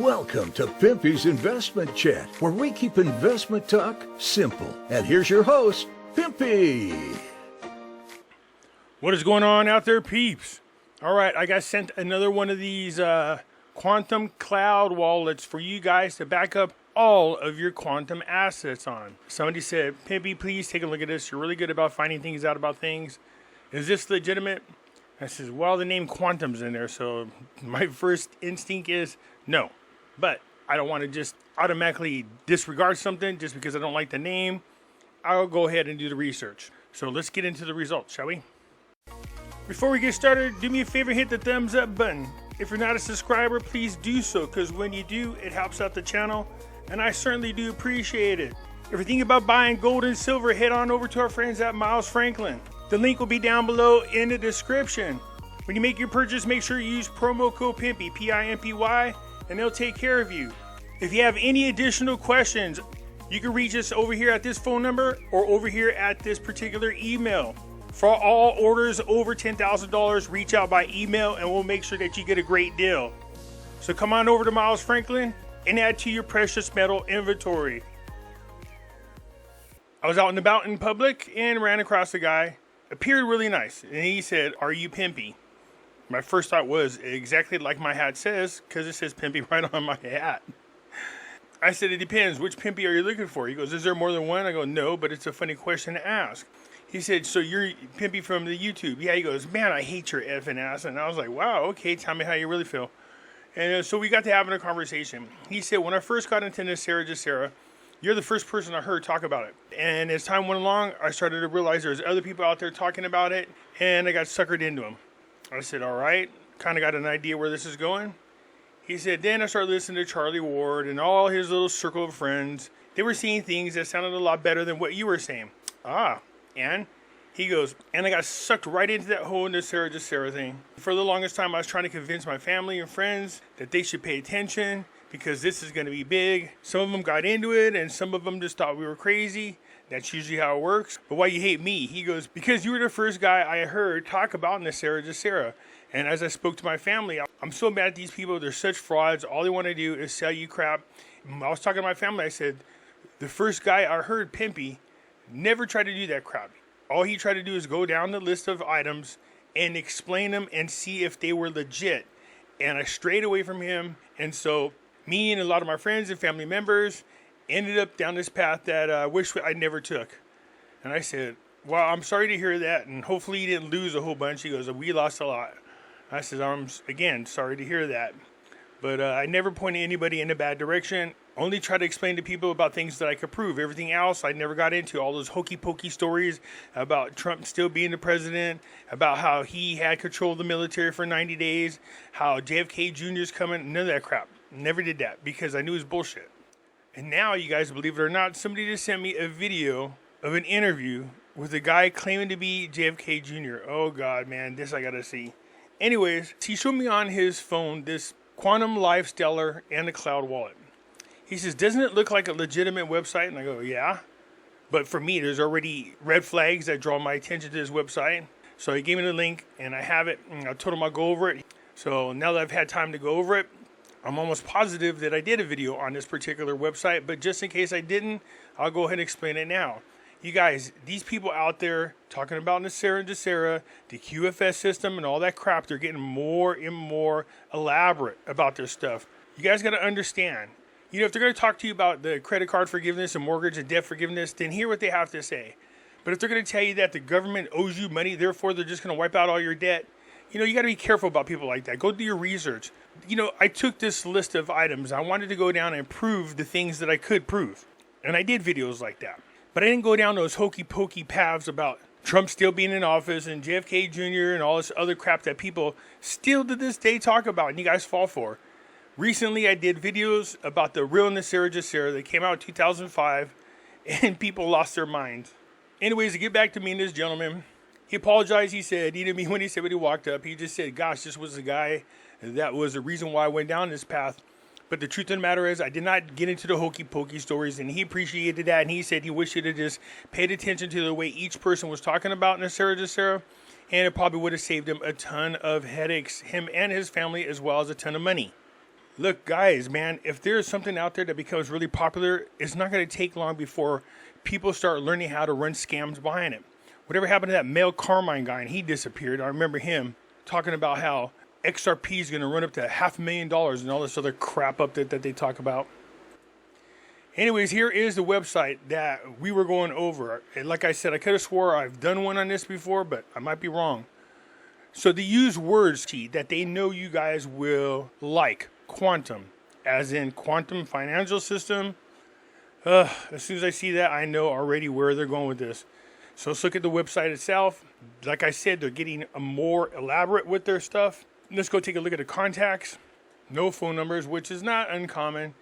Welcome to Pimpy's Investment Chat, where we keep investment talk simple. And here's your host, Pimpy. What is going on out there, peeps? All right, I got sent another one of these quantum cloud wallets for you guys to back up all of your quantum assets on. Somebody said, Pimpy, please take a look at this. You're really good about finding things out about things. Is this legitimate? I says, well, the name quantum's in there, so my first instinct is no. But I don't want to just automatically disregard something just because I don't like the name. I'll go ahead and do the research. So let's get into the results, shall we? Before we get started, do me a favor, hit the thumbs up button. If you're not a subscriber, please do so, because when you do, it helps out the channel, and I certainly do appreciate it. If you're thinking about buying gold and silver, head on over to our friends at Miles Franklin. The link will be down below in the description. When you make your purchase, make sure you use promo code Pimpy, P-I-M-P-Y, and they'll take care of you. If you have any additional questions, you can reach us over here at this phone number or over here at this particular email. For all orders over $10,000, reach out by email and we'll make sure that you get a great deal. So come on over to Miles Franklin and add to your precious metal inventory. I was out and about in public and ran across a guy. Appeared really nice, and he said, "Are you Pimpy?" My first thought was exactly like my hat says, because it says Pimpy right on my hat. I said, it depends. Which Pimpy are you looking for? He goes, is there more than one? I go, no, but it's a funny question to ask. He said, so you're Pimpy from the YouTube? Yeah, he goes, man, I hate your effing ass. And I was like, wow, okay, tell me how you really feel. And so we got to having a conversation. He said, when I first got into Sarah, you're the first person I heard talk about it. And as time went along, I started to realize there's other people out there talking about it, and I got suckered into them. I said, all right, kind of got an idea where this is going. He said, then I started listening to Charlie Ward and all his little circle of friends. They were seeing things that sounded a lot better than what you were saying. And he goes, and I got sucked right into that whole Sarah thing. For the longest time, I was trying to convince my family and friends that they should pay attention because this is going to be big. Some of them got into it, and some of them just thought we were crazy. That's usually how it works. But why you hate me? He goes, because you were the first guy I heard talk about Sarah. And as I spoke to my family, I'm so mad at these people. They're such frauds. All they want to do is sell you crap. I was talking to my family. I said, the first guy I heard, Pimpy, never tried to do that crap. All he tried to do is go down the list of items and explain them and see if they were legit. And I strayed away from him. And so me and a lot of my friends and family members ended up down this path that I wish I never took. And I said, well, I'm sorry to hear that, and hopefully you didn't lose a whole bunch. He goes, we lost a lot. I said, I'm, again, sorry to hear that. But I never pointed anybody in a bad direction. Only try to explain to people about things that I could prove. Everything else I never got into. All those hokey pokey stories about Trump still being the president, about how he had control of the military for 90 days, how JFK Jr. is coming, none of that crap. Never did that because I knew it was bullshit. And now, you guys, believe it or not, somebody just sent me a video of an interview with a guy claiming to be JFK Jr. Oh, God, man, this I got to see. Anyways, he showed me on his phone this Quantum Life Steller and the Cloud Wallet. He says, doesn't it look like a legitimate website? And I go, yeah. But for me, there's already red flags that draw my attention to this website. So he gave me the link, and I have it. And I told him I'll go over it. So now that I've had time to go over it, I'm almost positive that I did a video on this particular website, but just in case I didn't, I'll go ahead and explain it now. You guys, these people out there talking about the QFS system and all that crap, they're getting more and more elaborate about their stuff. You guys got to understand, if they're going to talk to you about the credit card forgiveness and mortgage and debt forgiveness, then hear what they have to say. But if they're going to tell you that the government owes you money, therefore they're just going to wipe out all your debt, you got to be careful about people like that. Go do your research. I took this list of items. I wanted to go down and prove the things that I could prove. And I did videos like that. But I didn't go down those hokey pokey paths about Trump still being in office and JFK Jr. and all this other crap that people still to this day talk about and you guys fall for. Recently, I did videos about the real Sarah that came out in 2005 and people lost their minds. Anyways, to get back to me and this gentleman, he apologized. He said, he didn't mean when he said when he walked up. He just said, gosh, this was the guy that was the reason why I went down this path. But the truth of the matter is, I did not get into the hokey pokey stories, and he appreciated that. And he said he wished he'd have just paid attention to the way each person was talking about Sarah, and it probably would have saved him a ton of headaches, him and his family, as well as a ton of money. Look, guys, man, if there's something out there that becomes really popular, it's not going to take long before people start learning how to run scams behind it. Whatever happened to that Mel Carmine guy, and he disappeared. I remember him talking about how XRP is going to run up to $500,000 and all this other crap up that they talk about. Anyways, here is the website that we were going over. And like I said, I could have swore I've done one on this before, but I might be wrong. So they use words that they know you guys will like. Quantum, as in quantum financial system. As soon as I see that, I know already where they're going with this. So let's look at the website itself. Like I said, they're getting more elaborate with their stuff. Let's go take a look at the contacts. No phone numbers, which is not uncommon.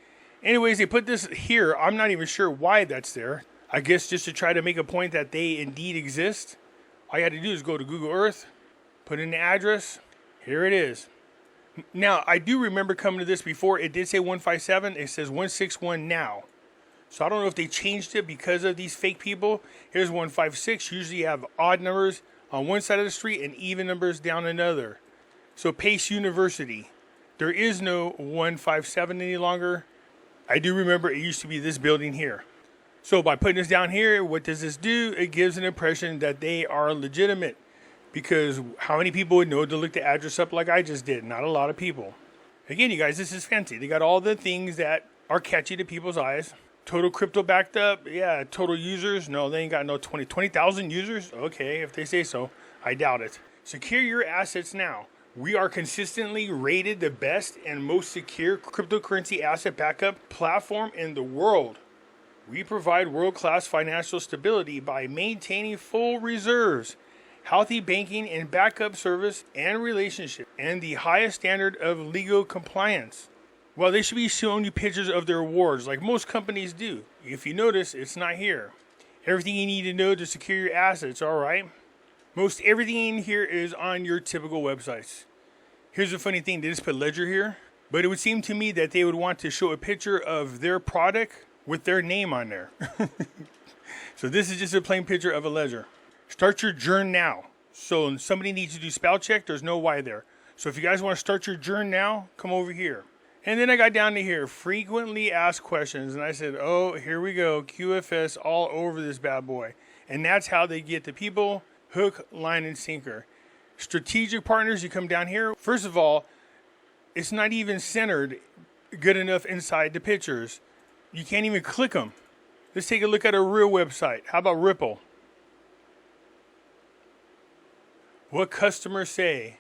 Anyways, they put this here. I'm not even sure why that's there. I guess just to try to make a point that they indeed exist. All you had to do is go to Google Earth, put in the address. Here it is. Now, I do remember coming to this before. It did say 157. It says 161 now. So I don't know if they changed it because of these fake people. Here's 156. Usually you have odd numbers on one side of the street and even numbers down another. So Pace University. There is no 157 any longer. I do remember it used to be this building here. So by putting this down here, what does this do? It gives an impression that they are legitimate. Because how many people would know to look the address up like I just did? Not a lot of people. Again, you guys, this is fancy. They got all the things that are catchy to people's eyes. Total crypto backed up. Yeah, total users. No, they ain't got no 20,000 users. Okay, if they say so. I doubt it. Secure your assets now. We are consistently rated the best and most secure cryptocurrency asset backup platform in the world. We provide world-class financial stability by maintaining full reserves, healthy banking and backup service and relationship, and the highest standard of legal compliance. Well, they should be showing you pictures of their rewards like most companies do. If you notice, it's not here. Everything you need to know to secure your assets, all right? Most everything in here is on your typical websites. Here's the funny thing, they just put Ledger here, but it would seem to me that they would want to show a picture of their product with their name on there. So this is just a plain picture of a Ledger. Start your journey now. So when somebody needs to do spell check, there's no Y there. So if you guys want to start your journey now, come over here. And then I got down to here, frequently asked questions. And I said, oh, here we go. QFS all over this bad boy. And that's how they get the people, hook, line, and sinker. Strategic partners, you come down here. First of all, it's not even centered good enough inside the pictures. You can't even click them. Let's take a look at a real website. How about Ripple? What customers say.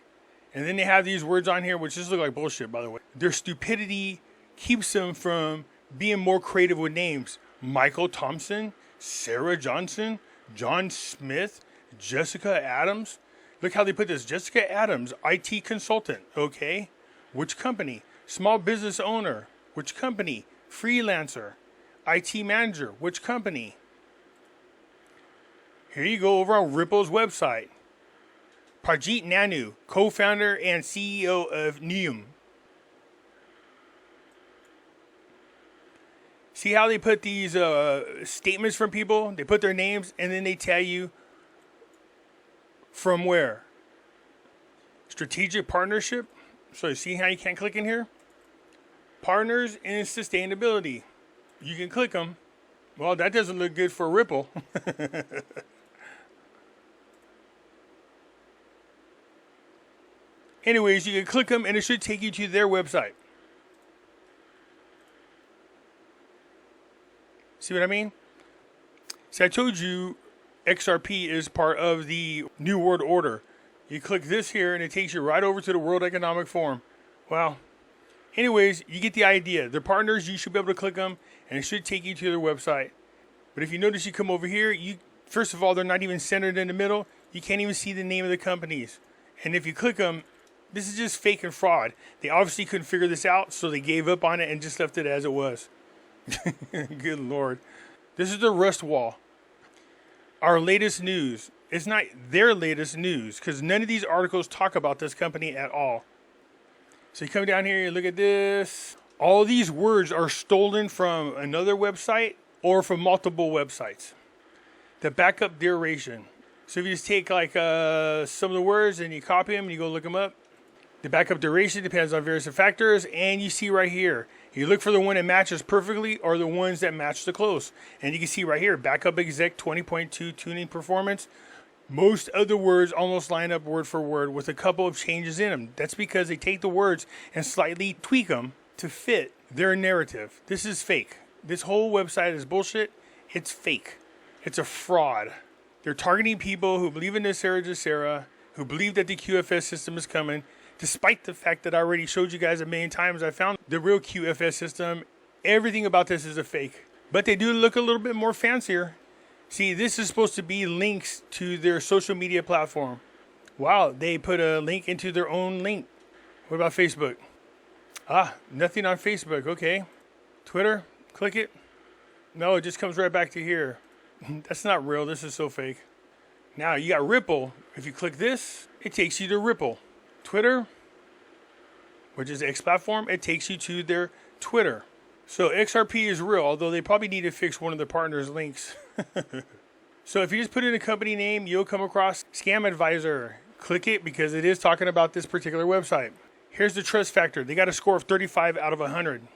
And then they have these words on here, which just look like bullshit, by the way. Their stupidity keeps them from being more creative with names. Michael Thompson, Sarah Johnson, John Smith, Jessica Adams. Look how they put this. Jessica Adams, IT consultant. Okay. Which company? Small business owner. Which company? Freelancer. IT manager. Which company? Here you go over on Ripple's website. Parjeet Nanu, co-founder and CEO of Neum. See how they put these statements from people? They put their names and then they tell you from where. Strategic partnership. So you see how you can't click in here? Partners in sustainability. You can click them. Well, that doesn't look good for Ripple. Anyways, you can click them and it should take you to their website. See what I mean? See, I told you XRP is part of the New World Order. You click this here and it takes you right over to the World Economic Forum. Well, anyways, you get the idea. They're partners. You should be able to click them and it should take you to their website. But if you notice, you come over here, first of all, they're not even centered in the middle. You can't even see the name of the companies. And if you click them, this is just fake and fraud. They obviously couldn't figure this out, so they gave up on it and just left it as it was. Good Lord. This is the Rust Wall. Our latest news. It's not their latest news, because none of these articles talk about this company at all. So you come down here, you look at this. All these words are stolen from another website or from multiple websites. The backup duration. So if you just take like some of the words and you copy them and you go look them up, The backup duration depends on various factors, and you see right here, you look for the one that matches perfectly or the ones that match the close. And you can see right here, backup exec 20.2 tuning performance. Most of the words almost line up word for word with a couple of changes in them. That's because they take the words and slightly tweak them to fit their narrative. This is fake. This whole website is bullshit. It's fake. It's a fraud. They're targeting people who believe in this era, who believe that the QFS system is coming, despite the fact that I already showed you guys a million times. I found the real QFS system. Everything about this is a fake. But they do look a little bit more fancier. See, this is supposed to be links to their social media platform. Wow, they put a link into their own link. What about Facebook? Nothing on Facebook. Okay. Twitter, click it. No, it just comes right back to here. That's not real. This is so fake. Now, you got Ripple. If you click this, it takes you to Ripple. Twitter, which is X platform, it takes you to their Twitter. So XRP is real, although they probably need to fix one of their partners' links. So if you just put in a company name, you'll come across Scam Advisor. Click it because it is talking about this particular website. Here's the trust factor. They got a score of 35 out of 100.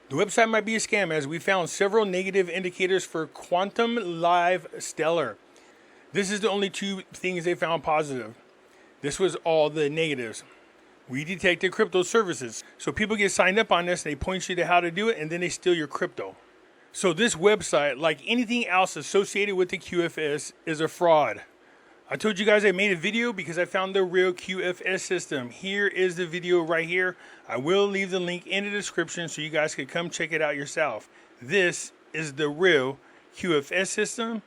The website might be a scam, as we found several negative indicators for Quantum Live Steller. This is the only two things they found positive. This was all the negatives. We detected crypto services. So people get signed up on this, and they point you to how to do it, and then they steal your crypto. So this website, like anything else associated with the QFS, is a fraud. I told you guys I made a video because I found the real QFS system. Here is the video right here. I will leave the link in the description so you guys can come check it out yourself. This is the real QFS system.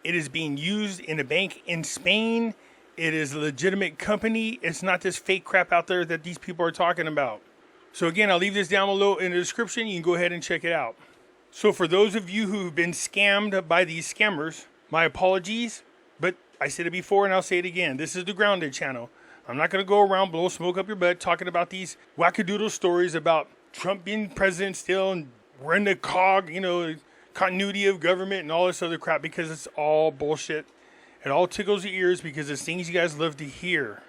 It is being used in a bank in Spain. It is a legitimate company. It's not this fake crap out there that these people are talking about. So again, I'll leave this down below in the description. You can go ahead and check it out. So for those of you who've been scammed by these scammers, my apologies. But I said it before and I'll say it again. This is the Grounded channel. I'm not going to go around blow smoke up your butt talking about these wackadoodle stories about Trump being president still and we're in the continuity of government and all this other crap, because it's all bullshit. It all tickles your ears because it's things you guys love to hear.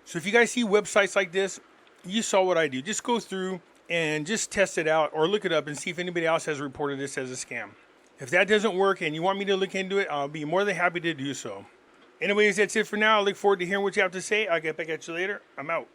So if you guys see websites like this, you saw what I do. Just go through and just test it out or look it up and see if anybody else has reported this as a scam. If that doesn't work and you want me to look into it, I'll be more than happy to do so. Anyways, that's it for now. I look forward to hearing what you have to say. I'll get back at you later. I'm out.